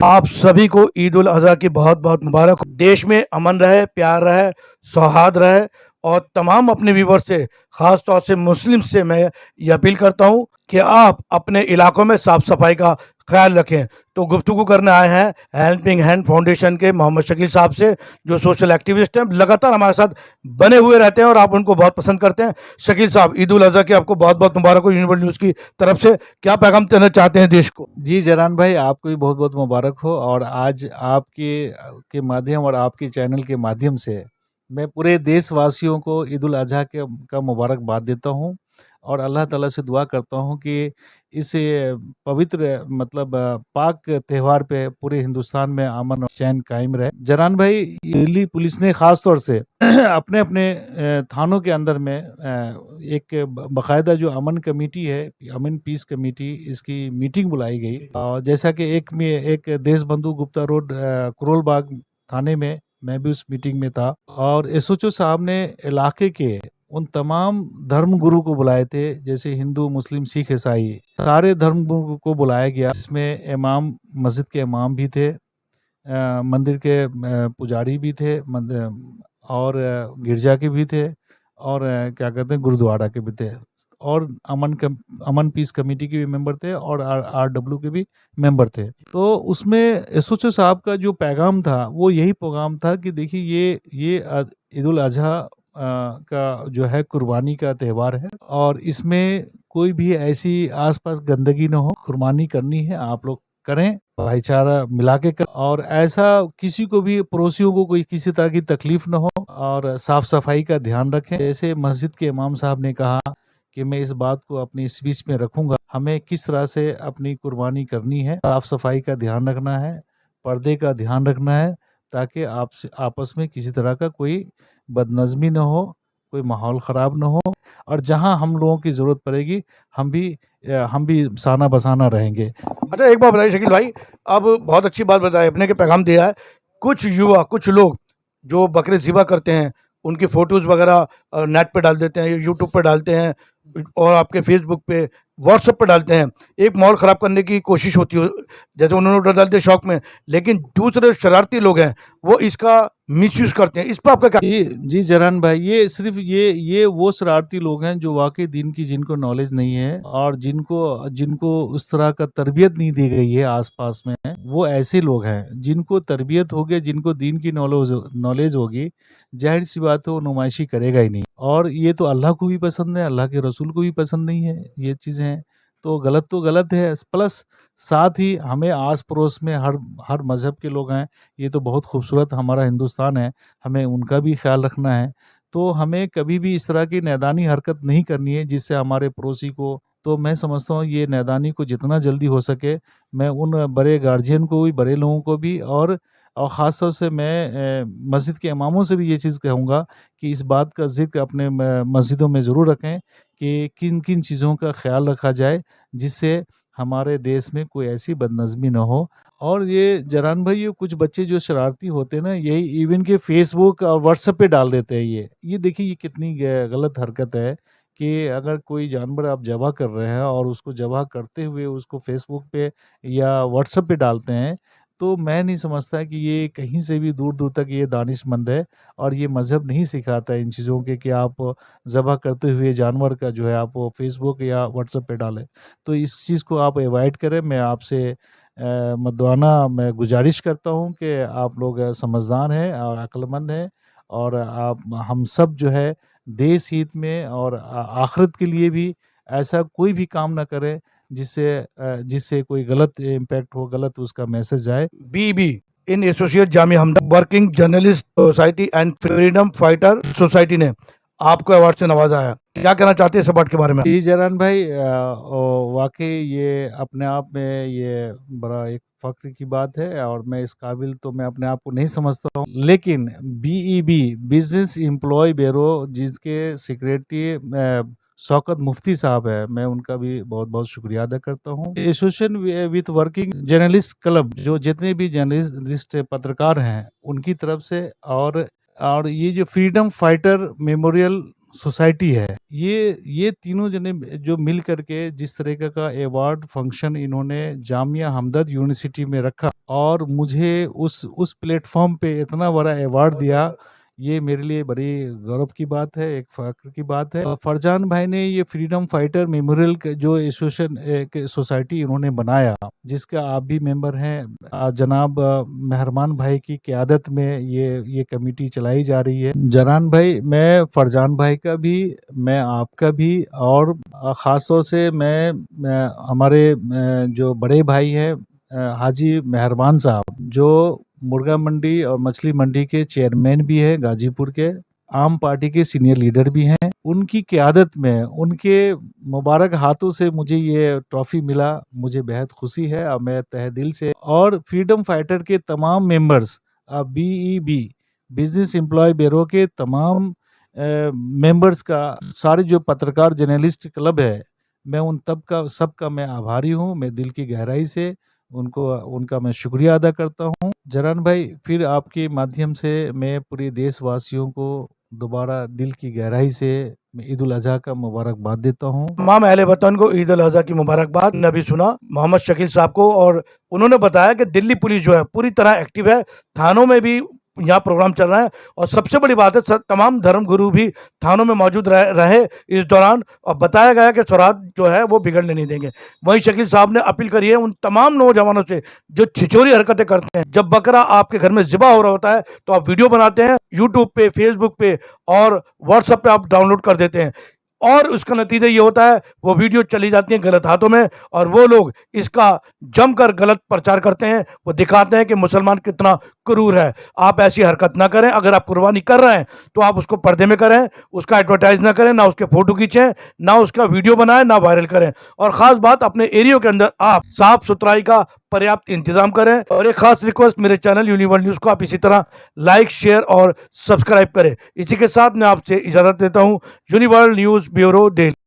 आप सभी को ईद उल अज़हा की बहुत-बहुत मुबारक हो। देश में अमन रहे, प्यार रहे, सौहार्द रहे और तमाम अपने व्यूअर्स से, ख़ास तौर से मुस्लिम से मैं ये अपील करता हूँ कि आप अपने इलाकों में साफ-सफाई का ख़्याल रखें। तो गुफ्तगू करने आए हैं हेल्पिंग हैंड फाउंडेशन के मोहम्मद शकील साहब से, जो सोशल एक्टिविस्ट हैं, लगातार हमारे साथ बने हुए रहते हैं और आप उनको बहुत पसंद करते हैं। शकील साहब, ईद उल अज़हा की आपको बहुत-बहुत मुबारक हो यूनिवर्सल न्यूज़ की तरफ से। क्या पैगाम देना चाहते हैं देश को? जी, जरान भाई आपको भी बहुत-बहुत मुबारक हो और आज के माध्यम और आपके चैनल के माध्यम से मैं पूरे देशवासियों को ईद उल अज़हा के का मुबारकबाद देता हूँ और अल्लाह ताला से दुआ करता हूँ कि इस पवित्र पाक त्योहार पे पूरे हिंदुस्तान में अमन और चैन कायम रहे। जरान भाई, दिल्ली पुलिस ने ख़ास तौर से अपने-अपने थानों के अंदर में एक बाकायदा जो अमन कमेटी है, अमन पीस कमेटी, इसकी मीटिंग बुलाई गई और जैसा कि एक देशबंधु गुप्ता रोड करोल बाग थाने में मैं भी उस मीटिंग में था और एसओचओ साहब ने इलाके के उन तमाम धर्म गुरु को बुलाए थे, जैसे हिंदू, मुस्लिम, सिख, ईसाई, सारे धर्म गुरु को बुलाया गया। इसमें इमाम, मस्जिद के इमाम भी थे, मंदिर के पुजारी भी थे, और गिरजा के भी थे और क्या कहते हैं गुरुद्वारा के भी थे और अमन पीस कमेटी के भी मेंबर थे और आरडब्ल्यू के भी मेंबर थे। तो उसमें एसओचओ साहब का जो पैगाम था वो यही पैगाम था कि देखिए ये ईद उल अजहा का जो है कुर्बानी का त्यौहार है और इसमें कोई भी ऐसी आसपास गंदगी ना हो। कुर्बानी करनी है, आप लोग करें, भाईचारा मिला के करें और ऐसा किसी को भी, पड़ोसियों को कोई किसी तरह की तकलीफ ना हो और साफ सफाई का ध्यान रखें। जैसे मस्जिद के इमाम साहब ने कहा कि मैं इस बात को अपनी स्पीच में रखूंगा, हमें किस तरह से अपनी कुर्बानी करनी है, साफ सफाई का ध्यान रखना है, पर्दे का ध्यान रखना है, ताकि आपस में किसी तरह का कोई बदनज़मी ना हो, कोई माहौल ख़राब ना हो और जहाँ हम लोगों की ज़रूरत पड़ेगी हम भी साना बसाना रहेंगे। अच्छा, एक बात बताइए शकील भाई, अब बहुत अच्छी बात बताई आपने कि पैगाम दिया है। कुछ युवा, कुछ लोग जो बकरे ज़िबा करते हैं, उनकी फ़ोटोज़ वगैरह नेट पे डाल देते हैं, यूट्यूब पे डालते हैं और आपके फ़ेसबुक पे, व्हाट्सएप पे डालते हैं। एक माहौल ख़राब करने की कोशिश होती है, जैसे उन्होंने डाल दिया शौक में। लेकिन दूसरे शरारती लोग हैं, वो इसका मिसयूज़ करते हैं। इस पे आपका क्या? जी जरान भाई, ये सिर्फ ये वो शरारती लोग हैं जो वाकई दिन की, जिनको नॉलेज नहीं है और जिनको जिनको उस तरह का तरबियत नहीं दी गई है आसपास में, वो ऐसे लोग हैं। जिनको तरबियत होगी, जिनको दीन की नॉलेज होगी, जाहिर सी बात है वो नुमाइशी करेगा ही नहीं। और ये तो अल्लाह को भी पसंद है, अल्लाह के रसूल को भी पसंद नहीं है ये चीज़ें हैं। तो गलत है, प्लस साथ ही हमें आस पड़ोस में हर मज़हब के लोग हैं। ये तो बहुत खूबसूरत हमारा हिंदुस्तान है, हमें उनका भी ख्याल रखना है। तो हमें कभी भी इस तरह की नादानी हरकत नहीं करनी है जिससे हमारे पड़ोसी को, तो मैं समझता हूँ ये नादानी को जितना जल्दी हो सके, मैं उन बड़े गार्जियन को भी, बड़े लोगों को भी और ख़ास तौर से मैं मस्जिद के इमामों से भी ये चीज़ कहूँगा कि इस बात का ज़िक्र अपने मस्जिदों में ज़रूर रखें कि किन-किन चीज़ों का ख़्याल रखा जाए, जिससे हमारे देश में कोई ऐसी बदनज़मी ना हो। और ये जरान भाई, ये कुछ बच्चे जो शरारती होते हैं ना, यही इवन के फेसबुक और व्हाट्सएप पे डाल देते हैं ये देखिए ये कितनी गलत हरकत है कि अगर कोई जानवर आप ज़बह कर रहे हैं और उसको ज़बह करते हुए उसको फेसबुक पे या व्हाट्सएप पे डालते हैं, तो मैं नहीं समझता कि ये कहीं से भी दूर-दूर तक ये दानिशमंद है और ये मज़हब नहीं सिखाता है इन चीज़ों के कि आप ज़बह करते हुए जानवर का जो है आप फेसबुक या व्हाट्सएप पे डालें। तो इस चीज़ को आप अवॉइड करें। मैं आपसे मर्दवाना मैं गुज़ारिश करता हूँ कि आप लोग समझदार हैं और अक्लमंद हैं और आप हम सब जो है देश हित में और आखिरत के लिए भी ऐसा कोई भी काम ना करें जिससे कोई गलत इम्पैक्ट हो, गलत उसका मैसेज आए। बीबी इन associate Jamia Hamdard working journalist society and freedom fighter society ने आपको अवार्ड से नवाजा है। क्या कहना चाहते हैं इस अवार्ड के बारे में? जी जरान भाई, वाकई ये अपने आप में ये बड़ा एक फख्र की बात है और मैं इस काबिल तो मैं अपने आप को नहीं समझता हूँ, लेकिन बीईबी बिजनेस एम्प्लॉय ब्यूरो जिसके सेक्रेटरी शौकत मुफ्ती साहब है, मैं उनका भी बहुत बहुत शुक्रिया अदा करता हूँ। Association with working journalist club, जो जितने भी जर्नलिस्ट पत्रकार हैं उनकी तरफ से, और ये जो फ्रीडम फाइटर मेमोरियल सोसाइटी है। ये तीनों जने जो मिल करके जिस तरीके का अवार्ड फंक्शन इन्होंने जामिया हमदर्द यूनिवर्सिटी में रखा और मुझे उस प्लेटफ़ॉर्म पे इतना बड़ा अवार्ड दिया, ये मेरे लिए बड़ी गौरव की बात है, एक फ़ख्र की बात है। फरजान भाई ने ये फ्रीडम फाइटर मेमोरियल क जो एसोसिएशन एक सोसाइटी इन्होंने बनाया, जिसका आप भी मेंबर हैं। जनाब मेहरमान भाई की क़यादत में ये कमेटी चलाई जा रही है। जनान भाई, मैं फरजान भाई का भी, मैं आपका भी और ख़ास तौर से मैं हमारे जो बड़े भाई हैं हाजी मेहरबान साहब, जो मुर्गा मंडी और मछली मंडी के चेयरमैन भी हैं गाजीपुर के, आम पार्टी के सीनियर लीडर भी हैं। उनकी क़यादत में, उनके मुबारक हाथों से मुझे ये ट्रॉफ़ी मिला, मुझे बेहद खुशी है और मैं तहे दिल से और फ्रीडम फाइटर के तमाम मेंबर्स बीईबी बिज़नेस एम्प्लॉय ब्यूरो के तमाम मेंबर्स का, सारे जो पत्रकार जर्नलिस्ट क्लब है, मैं उन सबका मैं आभारी हूँ। मैं दिल की गहराई से उनका मैं शुक्रिया अदा करता हूँ। जनान भाई, फिर आपके माध्यम से मैं पूरे देशवासियों को दोबारा दिल की गहराई से मैं ईद उल अज़हा का मुबारकबाद देता हूँ। तमाम अहले वतन को ईद उल अज़हा की मुबारकबाद। ने भी सुना मोहम्मद शकील साहब को और उन्होंने बताया कि दिल्ली पुलिस जो है पूरी तरह एक्टिव है, थानों में भी यहाँ प्रोग्राम चल रहा है और सबसे बड़ी बात है तमाम धर्मगुरु भी थानों में मौजूद रहे इस दौरान और बताया गया कि सौरात जो है वो बिगड़ने नहीं देंगे। वहीं शकील साहब ने अपील करी है उन तमाम नौजवानों से जो छिछोरी हरकतें करते हैं। जब बकरा आपके घर में ज़िबा हो रहा होता है तो आप वीडियो बनाते हैं यूट्यूब पे, फेसबुक पे और व्हाट्सएप पे आप डाउनलोड कर देते हैं और उसका नतीजा ये होता है वो वीडियो चली जाती है गलत हाथों में और वो लोग इसका जमकर गलत प्रचार करते हैं। वो दिखाते हैं कि मुसलमान कितना क्रूर है। आप ऐसी हरकत ना करें। अगर आप कुर्बानी कर रहे हैं तो आप उसको पर्दे में करें, उसका एडवर्टाइज ना करें, ना उसके फोटो खींचें, ना उसका वीडियो बनाएं, ना वायरल करें। और खास बात, अपने एरिया के अंदर आप साफ सुथराई का पर्याप्त इंतजाम करें। और एक खास रिक्वेस्ट, मेरे चैनल यूनिवर्ल्ड न्यूज़ को आप इसी तरह लाइक, शेयर और सब्सक्राइब करें। इसी के साथ मैं आपसे इजाज़त लेता हूँ। यूनिवर्ल्ड न्यूज़ ब्यूरो, दिल्ली।